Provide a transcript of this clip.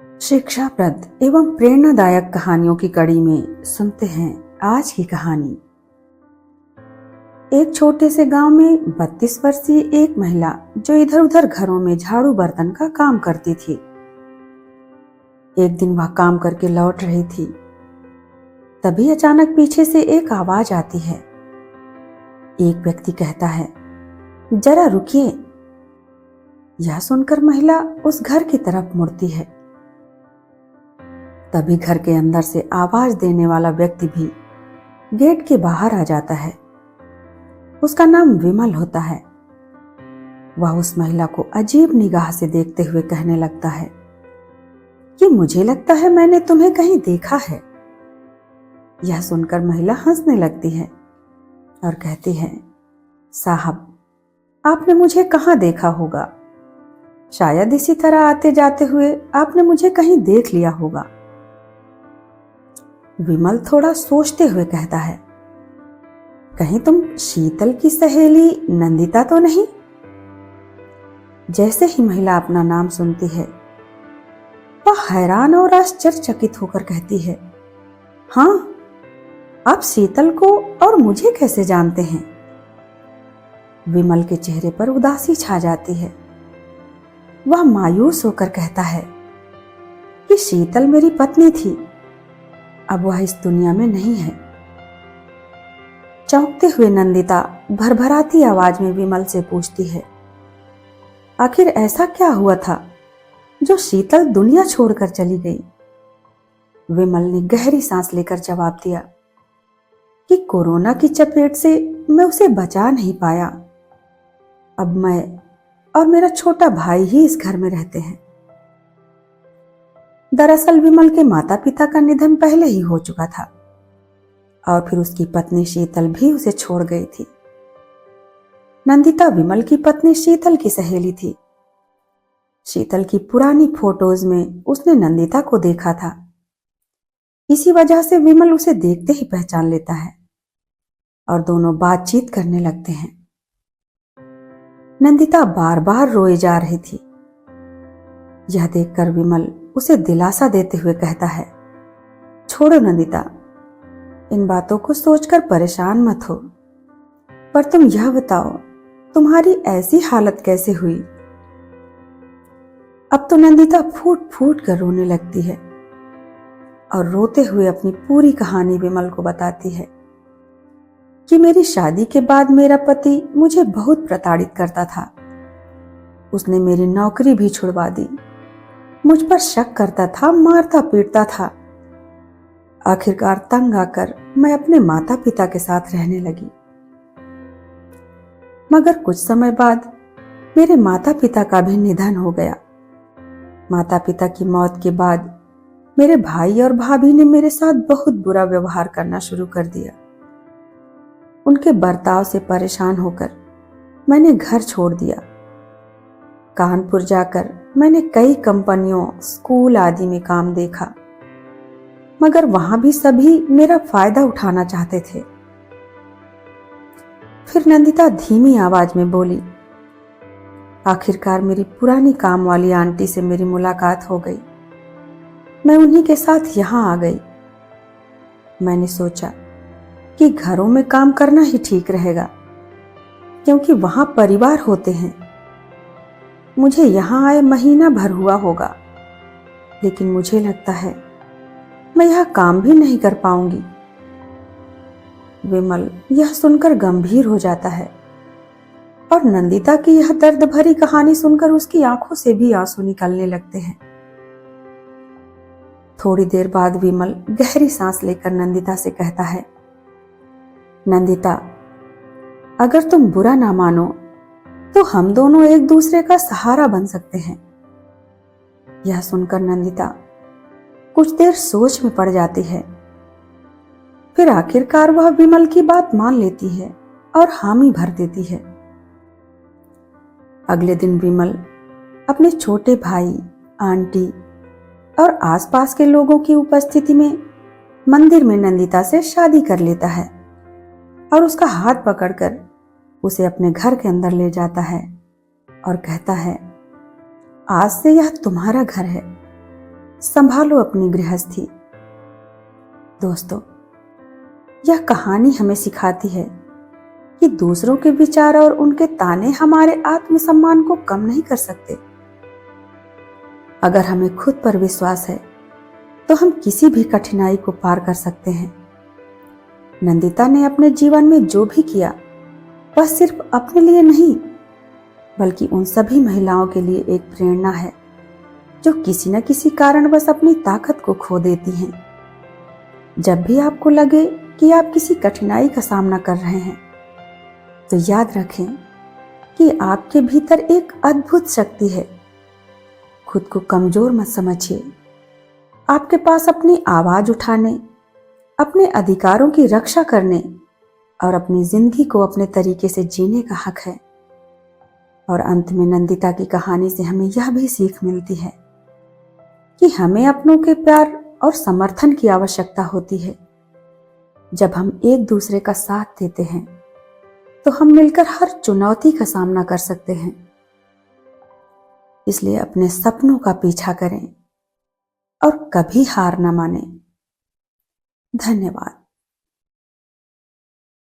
शिक्षाप्रद एवं प्रेरणादायक कहानियों की कड़ी में सुनते हैं आज की कहानी। एक छोटे से गांव में 32 वर्षीय एक महिला जो इधर उधर घरों में झाड़ू बर्तन का काम करती थी। एक दिन वह काम करके लौट रही थी, तभी अचानक पीछे से एक आवाज आती है। एक व्यक्ति कहता है, जरा रुकिए। यह सुनकर महिला उस घर की तरफ मुड़ती है। तभी घर के अंदर से आवाज देने वाला व्यक्ति भी गेट के बाहर आ जाता है। उसका नाम विमल होता है। वह उस महिला को अजीब निगाह से देखते हुए कहने लगता है कि मुझे लगता है मैंने तुम्हें कहीं देखा है। यह सुनकर महिला हंसने लगती है और कहती है, साहब, आपने मुझे कहाँ देखा होगा? शायद इसी तरह आते जाते हुए आपने मुझे कहीं देख लिया होगा। विमल थोड़ा सोचते हुए कहता है, कहीं तुम शीतल की सहेली नंदिता तो नहीं? जैसे ही महिला अपना नाम सुनती है, वह हैरान और आश्चर्यचकित होकर कहती है, हाँ, आप शीतल को और मुझे कैसे जानते हैं? विमल के चेहरे पर उदासी छा जाती है। वह मायूस होकर कहता है कि शीतल मेरी पत्नी थी, अब वह इस दुनिया में नहीं है। चौंकते हुए नंदिता भरभराती आवाज में विमल से पूछती है, आखिर ऐसा क्या हुआ था जो शीतल दुनिया छोड़कर चली गई? विमल ने गहरी सांस लेकर जवाब दिया कि कोरोना की चपेट से मैं उसे बचा नहीं पाया। अब मैं और मेरा छोटा भाई ही इस घर में रहते हैं। दरअसल विमल के माता पिता का निधन पहले ही हो चुका था और फिर उसकी पत्नी शीतल भी उसे छोड़ गई थी। नंदिता विमल की पत्नी शीतल की सहेली थी। शीतल की पुरानी फोटोज में उसने नंदिता को देखा था। इसी वजह से विमल उसे देखते ही पहचान लेता है और दोनों बातचीत करने लगते हैं। नंदिता बार बार रोए जा रही थी। यह देखकर विमल उसे दिलासा देते हुए कहता है, छोड़ो नंदिता, इन बातों को सोचकर परेशान मत हो। पर तुम यह बताओ, तुम्हारी ऐसी हालत कैसे हुई? अब तो नंदिता फूट फूट कर रोने लगती है और रोते हुए अपनी पूरी कहानी विमल को बताती है कि मेरी शादी के बाद मेरा पति मुझे बहुत प्रताड़ित करता था। उसने मेरी नौकरी भी छुड़वा दी, मुझ पर शक करता था, मारता पीटता था। आखिरकार तंग आकर मैं अपने माता पिता के साथ रहने लगी। मगर कुछ समय बाद मेरे माता पिता का भी निधन हो गया। माता पिता की मौत के बाद मेरे भाई और भाभी ने मेरे साथ बहुत बुरा व्यवहार करना शुरू कर दिया। उनके बर्ताव से परेशान होकर मैंने घर छोड़ दिया। कानपुर जाकर मैंने कई कंपनियों, स्कूल आदि में काम देखा, मगर वहां भी सभी मेरा फायदा उठाना चाहते थे। फिर नंदिता धीमी आवाज में बोली, आखिरकार मेरी पुरानी काम वाली आंटी से मेरी मुलाकात हो गई। मैं उन्हीं के साथ यहां आ गई। मैंने सोचा कि घरों में काम करना ही ठीक रहेगा, क्योंकि वहां परिवार होते हैं। मुझे यहां आए महीना भर हुआ होगा, लेकिन मुझे लगता है मैं यह काम भी नहीं कर पाऊंगी। विमल यह सुनकर गंभीर हो जाता है और नंदिता की यह दर्द भरी कहानी सुनकर उसकी आंखों से भी आंसू निकलने लगते हैं। थोड़ी देर बाद विमल गहरी सांस लेकर नंदिता से कहता है, नंदिता, अगर तुम बुरा ना मानो तो हम दोनों एक दूसरे का सहारा बन सकते हैं। यह सुनकर नंदिता कुछ देर सोच में पड़ जाती है। फिर आखिरकार वह विमल की बात मान लेती है और हामी भर देती है। अगले दिन विमल अपने छोटे भाई, आंटी और आसपास के लोगों की उपस्थिति में मंदिर में नंदिता से शादी कर लेता है और उसका हाथ पकड़कर उसे अपने घर के अंदर ले जाता है और कहता है, आज से यह तुम्हारा घर है। संभालो अपनी गृहस्थी। दोस्तों, यह कहानी हमें सिखाती है कि दूसरों के विचार और उनके ताने हमारे आत्मसम्मान को कम नहीं कर सकते। अगर हमें खुद पर विश्वास है तो हम किसी भी कठिनाई को पार कर सकते हैं। नंदिता ने अपने जीवन में जो भी किया वह सिर्फ अपने लिए नहीं बल्कि उन सभी महिलाओं के लिए एक प्रेरणा है जो किसी न किसी कारणवश अपनी ताकत को खो देती हैं। जब भी आपको लगे कि आप किसी कठिनाई का सामना कर रहे हैं तो याद रखें कि आपके भीतर एक अद्भुत शक्ति है। खुद को कमजोर मत समझिए। आपके पास अपनी आवाज उठाने, अपने अधिकारों की रक्षा करने और अपनी जिंदगी को अपने तरीके से जीने का हक है। और अंत में नंदिता की कहानी से हमें यह भी सीख मिलती है कि हमें अपनों के प्यार और समर्थन की आवश्यकता होती है। जब हम एक दूसरे का साथ देते हैं तो हम मिलकर हर चुनौती का सामना कर सकते हैं। इसलिए अपने सपनों का पीछा करें और कभी हार न मानें। धन्यवाद।